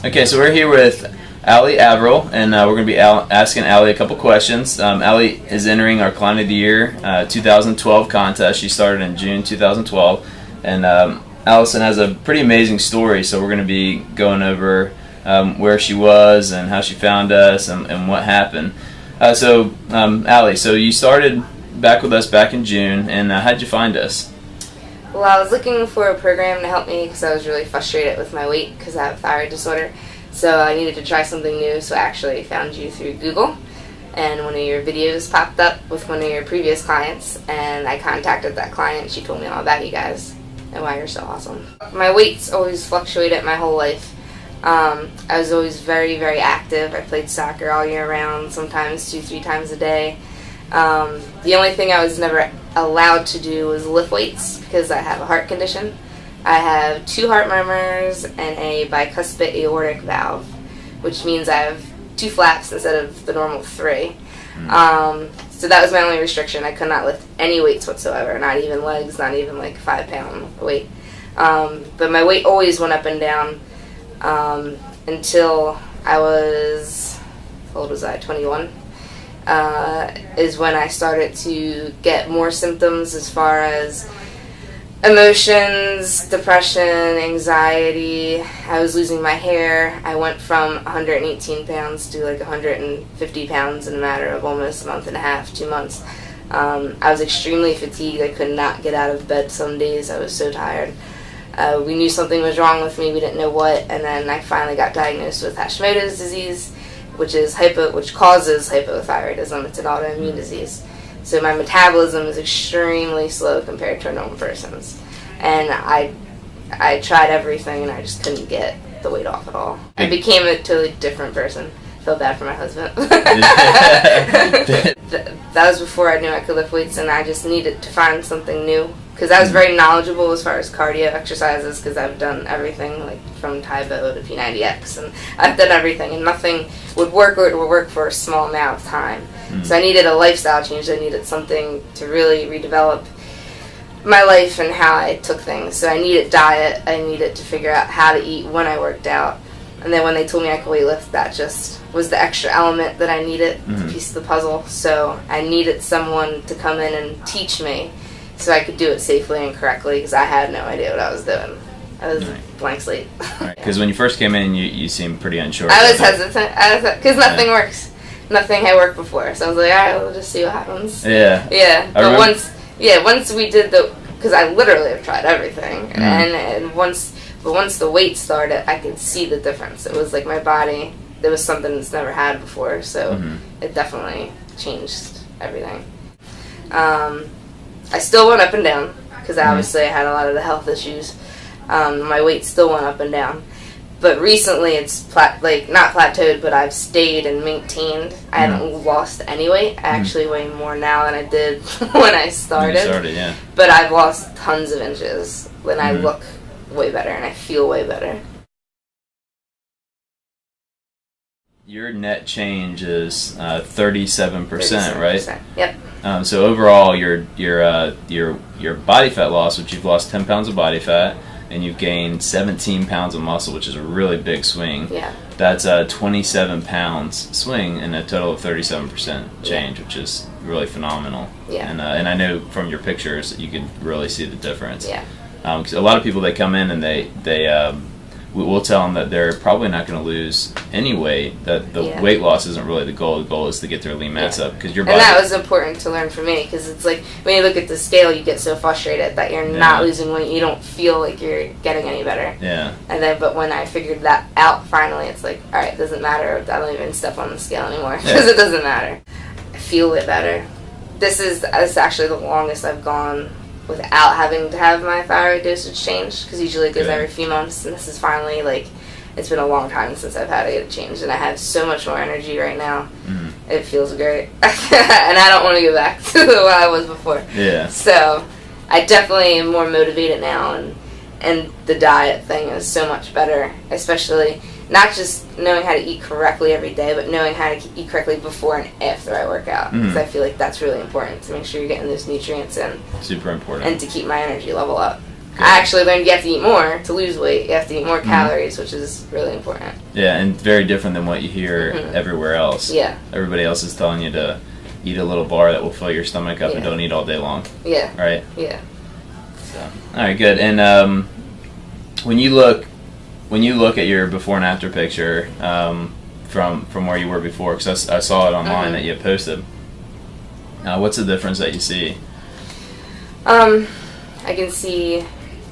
Okay, so we're here with Allie Averill, and we're going to be asking Allie a couple questions. Allie is entering our Client of the Year 2012 contest. She started in June 2012, and Allison has a pretty amazing story, so we're going to be going over where she was and how she found us and what happened. Allie, so you started back with us back in June, and how'd you find us? Well, I was looking for a program to help me because I was really frustrated with my weight because I have a thyroid disorder. So I needed to try something new, so I actually found you through Google. And one of your videos popped up with one of your previous clients, and I contacted that client. She told me all about you guys and why you're so awesome. My weight's always fluctuated my whole life. I was always very, very active. I played soccer all year round, sometimes 2-3 times a day. The only thing I was never allowed to do was lift weights because I have a heart condition. I have 2 heart murmurs and a bicuspid aortic valve, which means I have 2 flaps instead of the normal 3. So that was my only restriction. I could not lift any weights whatsoever, not even legs, not even like 5-pound weight. But my weight always went up and down until I was, how old was I, 21? Is when I started to get more symptoms as far as emotions, depression, anxiety. I was losing my hair. I went from 118 pounds to like 150 pounds in a matter of almost a month and a half, 2 months. I was extremely fatigued. I could not get out of bed some days. I was so tired. We knew something was wrong with me. We didn't know what. And then I finally got diagnosed with Hashimoto's disease, which causes hypothyroidism. It's an autoimmune disease. So my metabolism is extremely slow compared to a normal person's. And I tried everything and I just couldn't get the weight off at all. I became a totally different person. Felt bad for my husband. That was before I knew I could lift weights, and I just needed to find something new. Because I was very knowledgeable as far as cardio exercises, because I've done everything, like from Tybo to P90X, and I've done everything, and nothing would work, or it would work for a small amount of time. So I needed a lifestyle change. I needed something to really redevelop my life and how I took things. So I needed diet. I needed to figure out how to eat when I worked out. And then when they told me I could weightlift, that just was the extra element that I needed, the piece of the puzzle. So I needed someone to come in and teach me so I could do it safely and correctly, because I had no idea what I was doing. I was blank slate. Because when you first came in, you seemed pretty unsure. I was hesitant, because nothing works. Nothing had worked before. So I was like, alright, we'll just see what happens. Yeah. But once we did because I literally have tried everything, and once the weight started, I could see the difference. It was like my body, there was something it's never had before, so it definitely changed everything. I still went up and down, because obviously I had a lot of the health issues. My weight still went up and down. But recently it's not plateaued, but I've stayed and maintained. I haven't lost any weight. I actually weigh more now than I did when I started. But I've lost tons of inches. When I look way better and I feel way better. Your net change is 37%, right? Yep. So overall, your body fat loss, which you've lost 10 pounds of body fat, and you've gained 17 pounds of muscle, which is a really big swing. Yeah. That's a 27 pounds swing and a total of 37% change, which is really phenomenal. Yeah. And I know from your pictures that you can really see the difference. Yeah. 'Cause a lot of people, they come in and we'll tell them that they're probably not going to lose any weight, that the weight loss isn't really the goal. The goal is to get their lean mass up, because your body... And that was important to learn for me, because it's like when you look at the scale, you get so frustrated that you're not losing weight. You don't feel like you're getting any better. Yeah. But when I figured that out finally, it's like, all right, it doesn't matter. I don't even step on the scale anymore, because it doesn't matter. I feel it better. This is actually the longest I've gone without having to have my thyroid dosage changed, because usually it goes every few months, and this is finally, like, it's been a long time since I've had to get it changed, and I have so much more energy right now. It feels great. And I don't want to go back to what I was before. Yeah. So I definitely am more motivated now, and the diet thing is so much better, especially not just knowing how to eat correctly every day, but knowing how to eat correctly before and after I work out. Because I feel like that's really important, to make sure you're getting those nutrients in. Super important. And to keep my energy level up. I actually learned you have to eat more to lose weight. You have to eat more calories, which is really important. Yeah, and very different than what you hear everywhere else. Yeah. Everybody else is telling you to eat a little bar that will fill your stomach up and don't eat all day long. Yeah. Right? Yeah. So, all right, good. And when you look at your before and after picture from where you were before, because I saw it online that you had posted, what's the difference that you see? I can see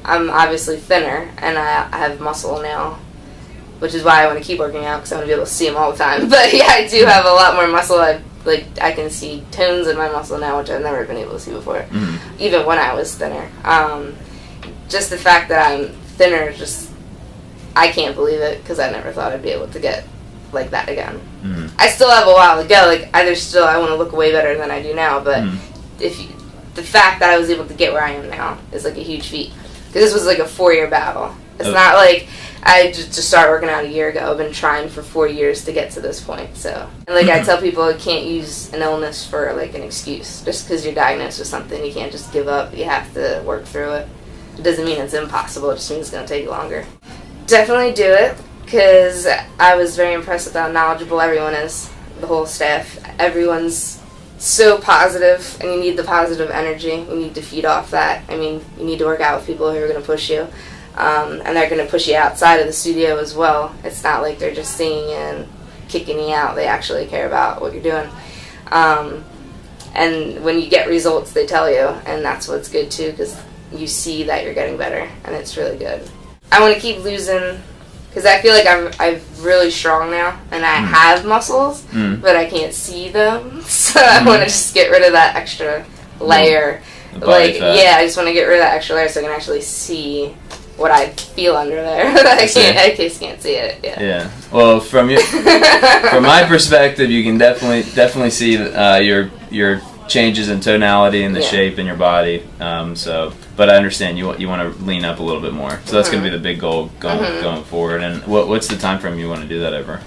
I'm obviously thinner, and I have muscle now, which is why I want to keep working out, because I want to be able to see them all the time. But yeah, I do have a lot more muscle. I can see tones in my muscle now, which I've never been able to see before, even when I was thinner. Just the fact that I'm thinner, I can't believe it, because I never thought I'd be able to get like that again. I still have a while to go. I want to look way better than I do now, but the fact that I was able to get where I am now is like a huge feat, because this was like a 4-year battle. It's not like I just started working out a year ago. I've been trying for 4 years to get to this point. So, and like I tell people, you can't use an illness for like an excuse. Just because you're diagnosed with something, you can't just give up. You have to work through it. It doesn't mean it's impossible. It just means it's going to take longer. Definitely do it, because I was very impressed with how knowledgeable everyone is. The whole staff. Everyone's so positive, and you need the positive energy. You need to feed off that. I mean, you need to work out with people who are going to push you. And they're going to push you outside of the studio as well. It's not like they're just singing and kicking you out. They actually care about what you're doing. And when you get results, they tell you, and that's what's good too, because you see that you're getting better, and it's really good. I want to keep losing, because I feel like I'm really strong now, and I have muscles, but I can't see them. So I want to just get rid of that extra layer. I just want to get rid of that extra layer so I can actually see what I feel under there. I just can't see it. Yeah. Well, from my perspective, you can definitely see your changes in tonality and the shape in your body. But I understand you want to lean up a little bit more. So that's going to be the big goal going forward. And what's the time frame you want to do that over?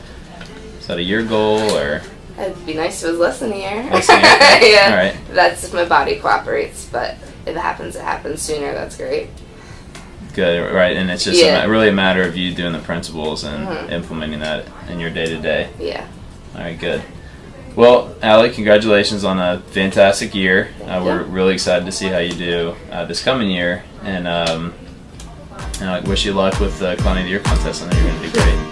Is that a year goal or? It'd be nice if it was less than a year. Less than a year? Okay. Yeah. All right. That's if my body cooperates. But if it happens sooner. That's great. Good, right, and it's just really a matter of you doing the principles and implementing that in your day-to-day. Yeah. All right, good. Well, Allie, congratulations on a fantastic year. We're really excited to see how you do this coming year, and I wish you luck with the Clown of the Year contest. I know you're going to do great.